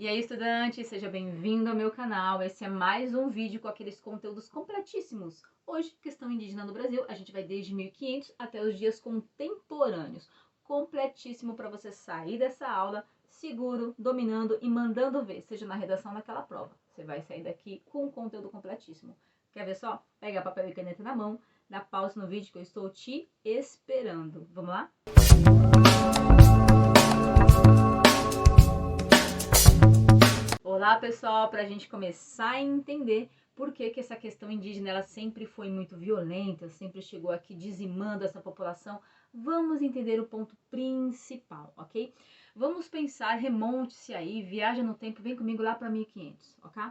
E aí, estudante, seja bem-vindo ao meu canal. Esse é mais um vídeo com aqueles conteúdos completíssimos. Hoje, questão indígena no Brasil, a gente vai desde 1500 até os dias contemporâneos. Completíssimo para você sair dessa aula seguro, dominando e mandando ver, seja na redação naquela prova. Você vai sair daqui com um conteúdo completíssimo. Quer ver só? Pega papel e caneta na mão, dá pausa no vídeo que eu estou te esperando. Vamos lá? Olá pessoal, para a gente começar a entender por que essa questão indígena ela sempre foi muito violenta, sempre chegou aqui dizimando essa população, vamos entender o ponto principal, ok? Vamos pensar, remonte-se aí, viaja no tempo, vem comigo lá para 1500, ok?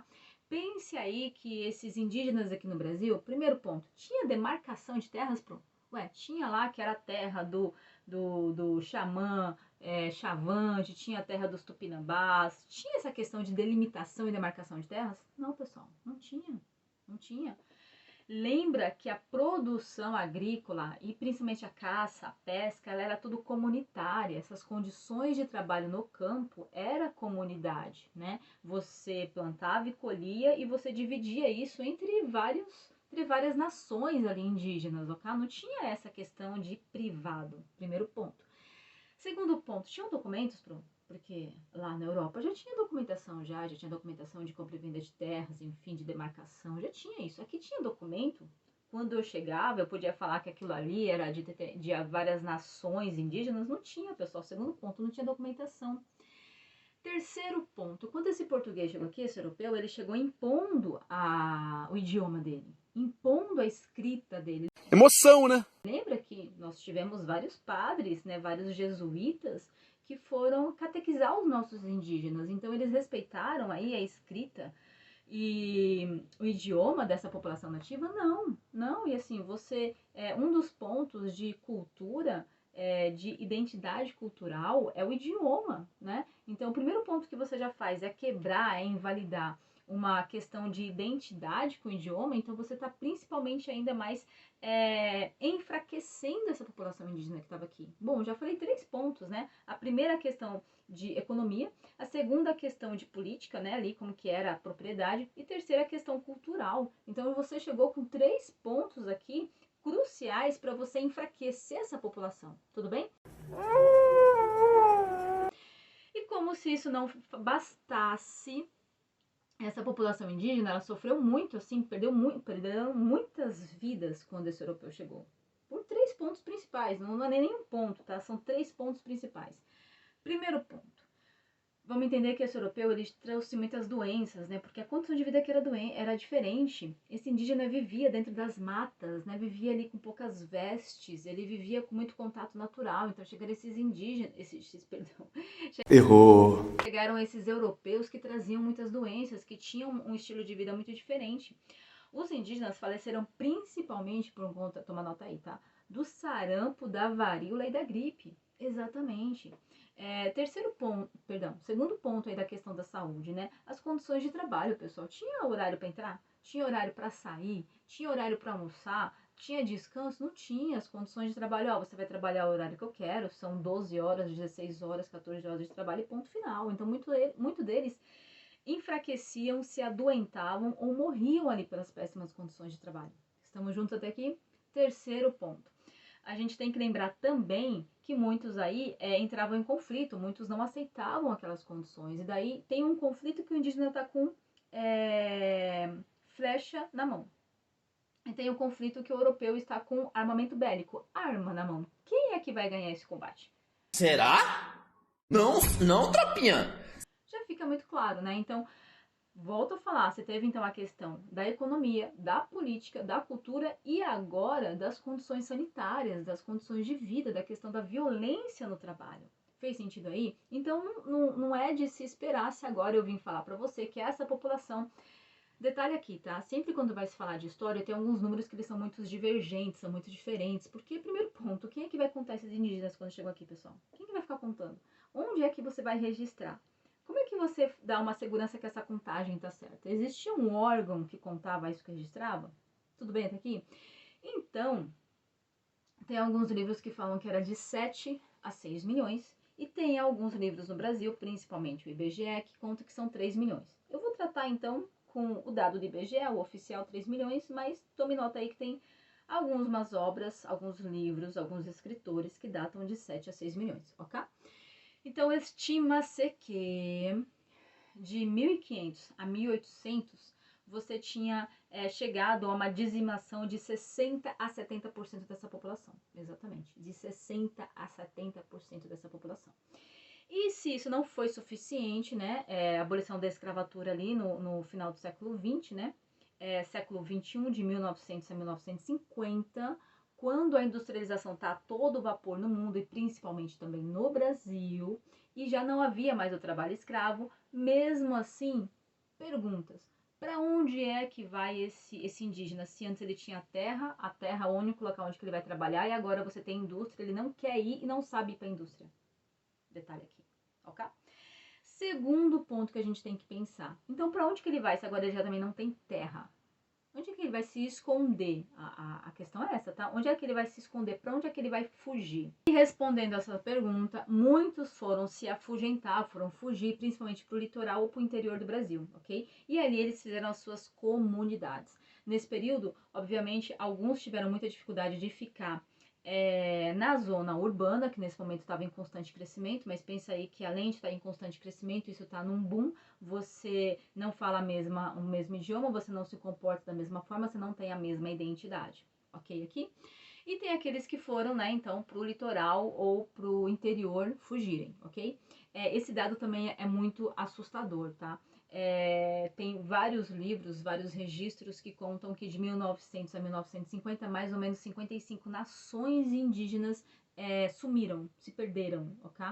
Pense aí que esses indígenas aqui no Brasil, primeiro ponto, tinha demarcação de terras, pronto. Ué, tinha lá que era a terra do xamã, Chavante, tinha a terra dos Tupinambás, tinha essa questão de delimitação e demarcação de terras? Não, pessoal, não tinha, não tinha. Lembra que a produção agrícola e principalmente a caça, a pesca, ela era tudo comunitária. Essas condições de trabalho no campo era comunidade, né? Você plantava e colhia e você dividia isso entre várias nações ali indígenas, ok? Não tinha essa questão de privado, primeiro ponto. Segundo ponto, tinham documentos, porque lá na Europa já tinha documentação, já tinha documentação de compra e venda de terras, enfim, de demarcação, já tinha isso. Aqui tinha documento. Quando eu chegava, eu podia falar que aquilo ali era de várias nações indígenas, não tinha, pessoal. Segundo ponto, não tinha documentação. Terceiro ponto, quando esse português chegou aqui, esse europeu, ele chegou impondo o idioma dele, impondo a escrita dele. Emoção, né? Lembra que nós tivemos vários padres, né, vários jesuítas, que foram catequizar os nossos indígenas. Então, eles respeitaram aí a escrita e o idioma dessa população nativa? Não. E assim, um dos pontos de cultura, de identidade cultural, é o idioma, né? Então, o primeiro ponto que você já faz é quebrar, é invalidar uma questão de identidade com o idioma, então você está principalmente ainda mais enfraquecendo essa população indígena que estava aqui. Bom, já falei 3 pontos, né? A primeira questão de economia, a segunda questão de política, né, ali como que era a propriedade, e terceira questão cultural. Então você chegou com 3 pontos aqui cruciais para você enfraquecer essa população, tudo bem? E como se isso não bastasse, essa população indígena, ela sofreu muito, assim, perderam muitas vidas quando esse europeu chegou. Por 3 pontos principais, não é nem um ponto, tá? São 3 pontos principais. Primeiro ponto, vamos entender que esse europeu, ele trouxe muitas doenças, né? Porque a condição de vida aqui era diferente. Esse indígena vivia dentro das matas, né? Vivia ali com poucas vestes, ele vivia com muito contato natural. Então chegaram esses indígenas, Errou. chegaram esses europeus que traziam muitas doenças, que tinham um estilo de vida muito diferente. Os indígenas faleceram principalmente por conta, toma nota aí, tá? Do sarampo, da varíola e da gripe. Exatamente. Segundo ponto aí da questão da saúde, né? As condições de trabalho, pessoal. Tinha horário para entrar? Tinha horário para sair? Tinha horário para almoçar? Tinha descanso? Não tinha. As condições de trabalho, ó, você vai trabalhar o horário que eu quero, são 12 horas, 16 horas, 14 horas de trabalho e ponto final. Então, muito deles enfraqueciam, se adoentavam ou morriam ali pelas péssimas condições de trabalho. Estamos juntos até aqui? Terceiro ponto. A gente tem que lembrar também que muitos aí entravam em conflito, muitos não aceitavam aquelas condições. E daí tem um conflito que o indígena está com flecha na mão. E tem o conflito que o europeu está com armamento bélico, arma na mão. Quem é que vai ganhar esse combate? Será? Não, não, tropinha. Já fica muito claro, né? Então, volto a falar, você teve então a questão da economia, da política, da cultura e agora das condições sanitárias, das condições de vida, da questão da violência no trabalho. Fez sentido aí? Então não é de se esperar se agora eu vim falar para você que essa população. Detalhe aqui, tá? Sempre quando vai se falar de história, tem alguns números que eles são muito divergentes, são muito diferentes. Porque, primeiro ponto, quem é que vai contar esses indígenas quando chegam aqui, pessoal? Quem que vai ficar contando? Onde é que você vai registrar? Como é que você dá uma segurança que essa contagem tá certa? Existia um órgão que contava isso que registrava? Tudo bem até aqui? Então, tem alguns livros que falam que era de 7 a 6 milhões E tem alguns livros no Brasil, principalmente o IBGE, que conta que são 3 milhões. Eu vou tratar então com o dado do IBGE, o oficial 3 milhões, mas tome nota aí que tem algumas obras, alguns livros, alguns escritores que datam de 7 a 6 milhões, ok? Então, estima-se que de 1500 a 1800 você tinha chegado a uma dizimação de 60 a 70% dessa população. Exatamente, de 60 a 70% dessa população. E se isso não foi suficiente, né, a abolição da escravatura ali no final do século XX, né, século XXI, de 1900 a 1950, quando a industrialização está a todo vapor no mundo e principalmente também no Brasil, e já não havia mais o trabalho escravo, mesmo assim, perguntas. Para onde é que vai esse indígena? Se antes ele tinha a terra é o único local onde ele vai trabalhar, e agora você tem indústria, ele não quer ir e não sabe ir para a indústria. Detalhe aqui, ok? Segundo ponto que a gente tem que pensar. Então, para onde que ele vai se agora ele já também não tem terra? Onde é que ele vai se esconder? A questão é essa, tá? Onde é que ele vai se esconder? Para onde é que ele vai fugir? E respondendo essa pergunta, muitos foram se afugentar, foram fugir, principalmente para o litoral ou para o interior do Brasil, ok? E ali eles fizeram as suas comunidades. Nesse período, obviamente, alguns tiveram muita dificuldade de ficar na zona urbana, que nesse momento estava em constante crescimento, mas pensa aí que além de estar em constante crescimento, isso está num boom, você não fala o mesmo idioma, você não se comporta da mesma forma, você não tem a mesma identidade, ok aqui? E tem aqueles que foram, né, então, para o litoral ou para o interior fugirem, ok? Esse dado também é muito assustador, tá? Tem vários livros, vários registros que contam que de 1900 a 1950, mais ou menos 55 nações indígenas sumiram, se perderam, ok?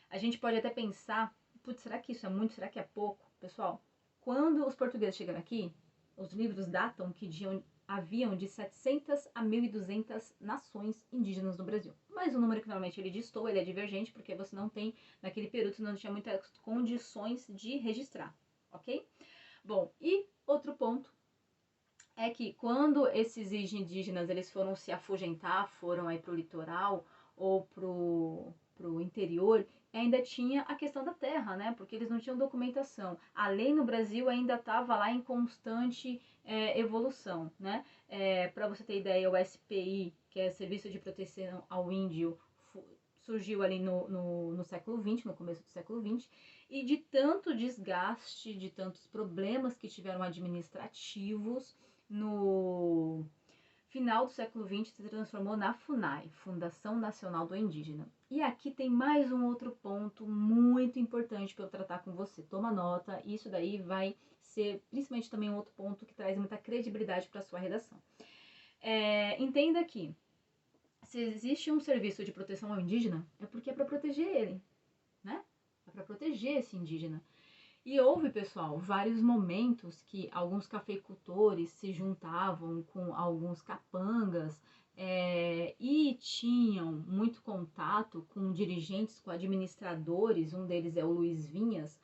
A gente pode até pensar, putz, será que isso é muito, será que é pouco? Pessoal, quando os portugueses chegaram aqui, os livros datam que haviam de 700 a 1.200 nações indígenas no Brasil. Mas o número que normalmente ele distou, ele é divergente, porque você não tem, naquele período, você não tinha muitas condições de registrar, ok? Bom, e outro ponto é que quando esses indígenas eles foram se afugentar, foram aí pro litoral ou pro interior, ainda tinha a questão da terra, né? Porque eles não tinham documentação. A lei no Brasil ainda estava lá em constante evolução, né? Para você ter ideia, o SPI, que é Serviço de Proteção ao Índio, surgiu ali no século XX, no começo do século XX, e de tanto desgaste, de tantos problemas que tiveram administrativos, no final do século XX se transformou na FUNAI, Fundação Nacional do Indígena. E aqui tem mais um outro ponto muito importante para eu tratar com você. Toma nota, isso daí vai ser principalmente também um outro ponto que traz muita credibilidade para a sua redação. Entenda que se existe um serviço de proteção ao indígena, é porque é para proteger ele, né? É para proteger esse indígena. E houve, pessoal, vários momentos que alguns cafeicultores se juntavam com alguns capangas e tinham muito contato com dirigentes, com administradores, um deles é o Luiz Vinhas,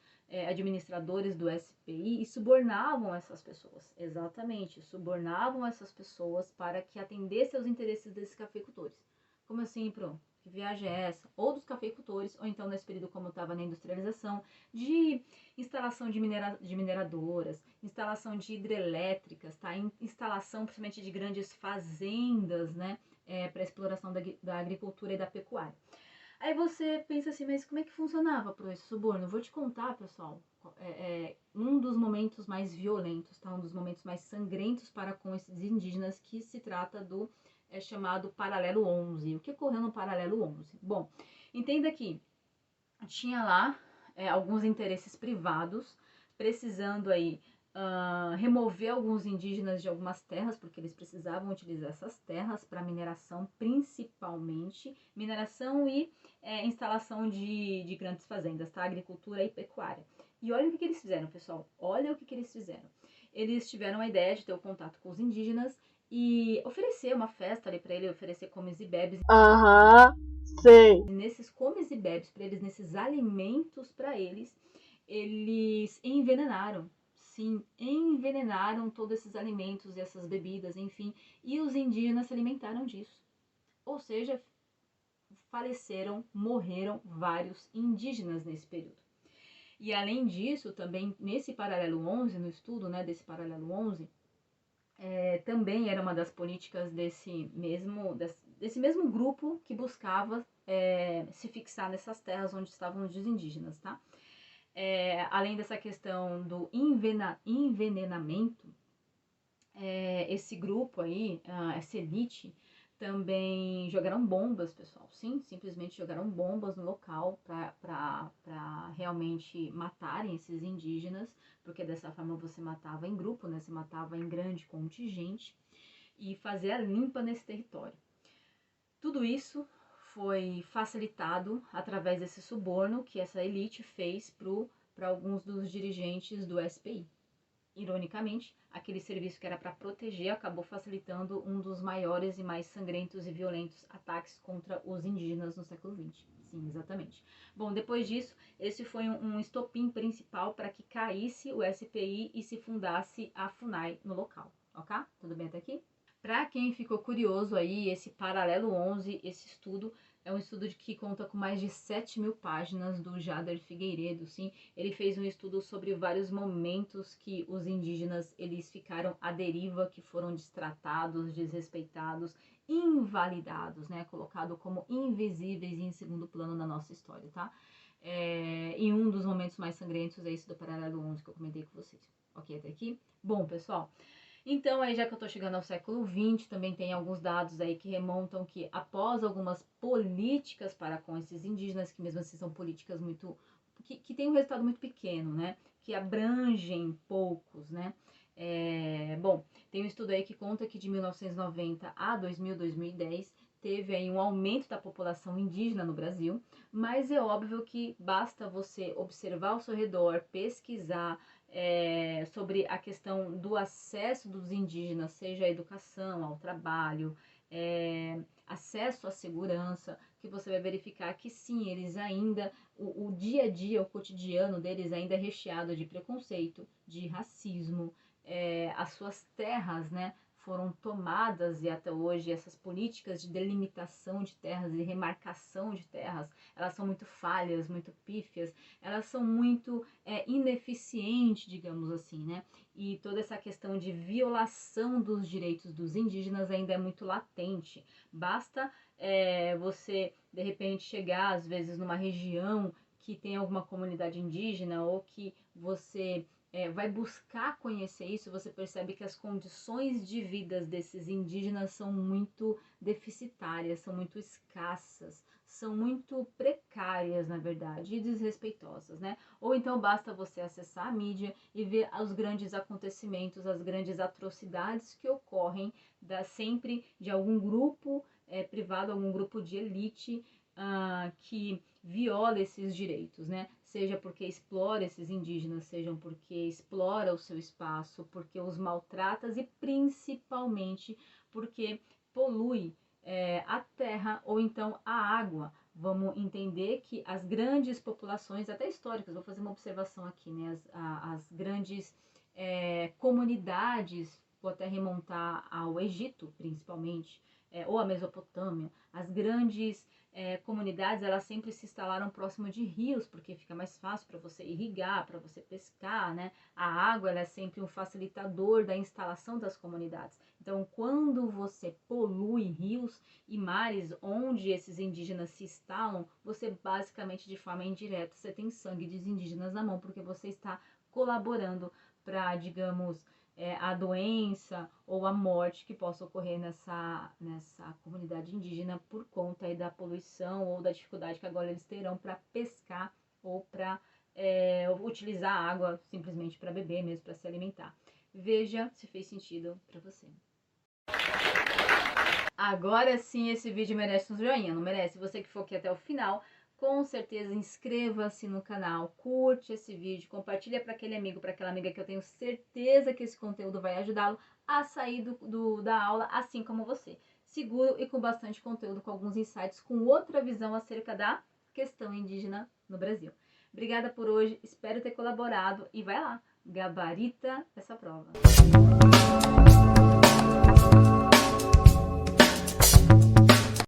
administradores do SPI, e subornavam essas pessoas, exatamente, subornavam essas pessoas para que atendessem aos interesses desses cafeicultores. Como assim, Pro? Que viagem é essa? Ou dos cafeicultores, ou então nesse período como estava na industrialização, de instalação de mineradoras, instalação de hidrelétricas, tá? Instalação principalmente de grandes fazendas, né? Para exploração da agricultura e da pecuária. Aí você pensa assim, mas como é que funcionava para esse suborno? Eu vou te contar, pessoal, um dos momentos mais violentos, tá? Um dos momentos mais sangrentos para com esses indígenas, que se trata do chamado Paralelo 11. O que ocorreu no Paralelo 11? Bom, entenda que tinha lá alguns interesses privados precisando aí remover alguns indígenas de algumas terras, porque eles precisavam utilizar essas terras para mineração, principalmente mineração e instalação de grandes fazendas, tá? Agricultura e pecuária. E olha o que eles fizeram, pessoal, olha o que eles fizeram. Eles tiveram a ideia de ter o contato com os indígenas e oferecer uma festa ali para ele, oferecer comes e bebes. Sei. Nesses comes e bebes para eles, nesses alimentos para eles, eles envenenaram. Sim, envenenaram todos esses alimentos, essas bebidas, enfim, e os indígenas se alimentaram disso. Ou seja, faleceram, morreram vários indígenas nesse período. E além disso, também nesse paralelo 11, no estudo, né, desse paralelo 11, também era uma das políticas desse mesmo grupo que buscava se fixar nessas terras onde estavam os indígenas, tá? Além dessa questão do envenenamento, esse grupo aí, essa elite, também jogaram bombas, pessoal, sim, simplesmente jogaram bombas no local para realmente matarem esses indígenas, porque dessa forma você matava em grupo, né, você matava em grande contingente, e fazer a limpa nesse território. Tudo isso foi facilitado através desse suborno que essa elite fez para alguns dos dirigentes do SPI. Ironicamente, aquele serviço que era para proteger acabou facilitando um dos maiores e mais sangrentos e violentos ataques contra os indígenas no século XX. Sim, exatamente. Bom, depois disso, esse foi um estopim principal para que caísse o SPI e se fundasse a FUNAI no local. Ok? Tudo bem até aqui? Para quem ficou curioso aí, esse paralelo 11, esse estudo, é um estudo que conta com mais de 7.000 páginas do Jader Figueiredo, sim. Ele fez um estudo sobre vários momentos que os indígenas, eles ficaram à deriva, que foram destratados, desrespeitados, invalidados, né? Colocado como invisíveis e em segundo plano na nossa história, tá? E um dos momentos mais sangrentos é esse do paralelo 11 que eu comentei com vocês. Ok, até aqui? Bom, pessoal, então, aí já que eu tô chegando ao século XX, também tem alguns dados aí que remontam que após algumas políticas para com esses indígenas, que mesmo assim são políticas muito... que tem um resultado muito pequeno, né? Que abrangem poucos, né? Bom, tem um estudo aí que conta que de 1990 a 2010 teve aí um aumento da população indígena no Brasil, mas é óbvio que basta você observar ao seu redor, pesquisar, sobre a questão do acesso dos indígenas, seja à educação, ao trabalho, acesso à segurança, que você vai verificar que sim, eles ainda, o dia a dia, o cotidiano deles ainda é recheado de preconceito, de racismo, as suas terras, né, foram tomadas e até hoje essas políticas de delimitação de terras e remarcação de terras, elas são muito falhas, muito pífias, elas são muito ineficientes, digamos assim, né? E toda essa questão de violação dos direitos dos indígenas ainda é muito latente. Basta você, de repente, chegar, às vezes, numa região que tem alguma comunidade indígena ou que você... vai buscar conhecer isso, você percebe que as condições de vida desses indígenas são muito deficitárias, são muito escassas, são muito precárias, na verdade, e desrespeitosas, né? Ou então basta você acessar a mídia e ver os grandes acontecimentos, as grandes atrocidades que ocorrem sempre de algum grupo privado, algum grupo de elite que viola esses direitos, né? Seja porque explora esses indígenas, seja porque explora o seu espaço, porque os maltrata e principalmente porque polui a terra ou então a água. Vamos entender que as grandes populações, até históricas, vou fazer uma observação aqui, né? As grandes comunidades, vou até remontar ao Egito, principalmente, ou a Mesopotâmia, as grandes comunidades, elas sempre se instalaram próximo de rios, porque fica mais fácil para você irrigar, para você pescar, né? A água, ela é sempre um facilitador da instalação das comunidades. Então, quando você polui rios e mares onde esses indígenas se instalam, você basicamente, de forma indireta, você tem sangue dos indígenas na mão, porque você está colaborando para, digamos, a doença ou a morte que possa ocorrer nessa comunidade indígena por conta aí da poluição ou da dificuldade que agora eles terão para pescar ou para utilizar a água simplesmente para beber mesmo, para se alimentar. Veja se fez sentido para você. Agora sim esse vídeo merece um joinha, não merece? Você que for aqui até o final, com certeza inscreva-se no canal, curte esse vídeo, compartilha para aquele amigo, para aquela amiga que eu tenho certeza que esse conteúdo vai ajudá-lo a sair da aula assim como você. Seguro e com bastante conteúdo, com alguns insights, com outra visão acerca da questão indígena no Brasil. Obrigada por hoje, espero ter colaborado e vai lá, gabarita essa prova.